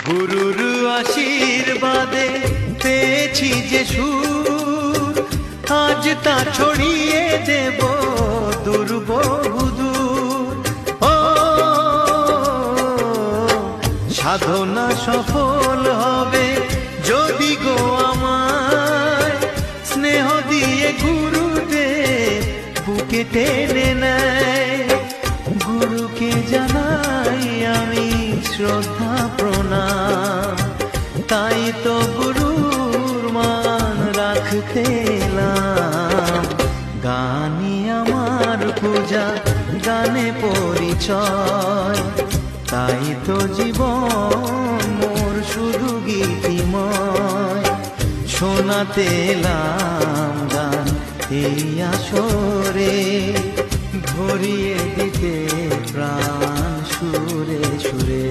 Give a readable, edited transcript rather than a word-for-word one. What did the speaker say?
গুরুর আশীর্বাদে পেয়েছি যে সুর, আজ তা ছড়িয়ে দেব দূর বহুদূর। ও সাধনা সফল হবে যদি গো আমায় স্নেহ দিয়ে গুরুদেব বুকে টেনে নেয়। গুরুকে জানাই আমি শ্রদ্ধা প্রণাম, তাই তো গুরুর মান রাখতে এলাম। গানই আমার পূজা, গানে পরিচয়, তাই তো জীবন মোর শুধু গীতিময়। শোনাতে এলাম গান এই আসরে, ভরিয়ে দিতে প্রাণ সুরে সুরে।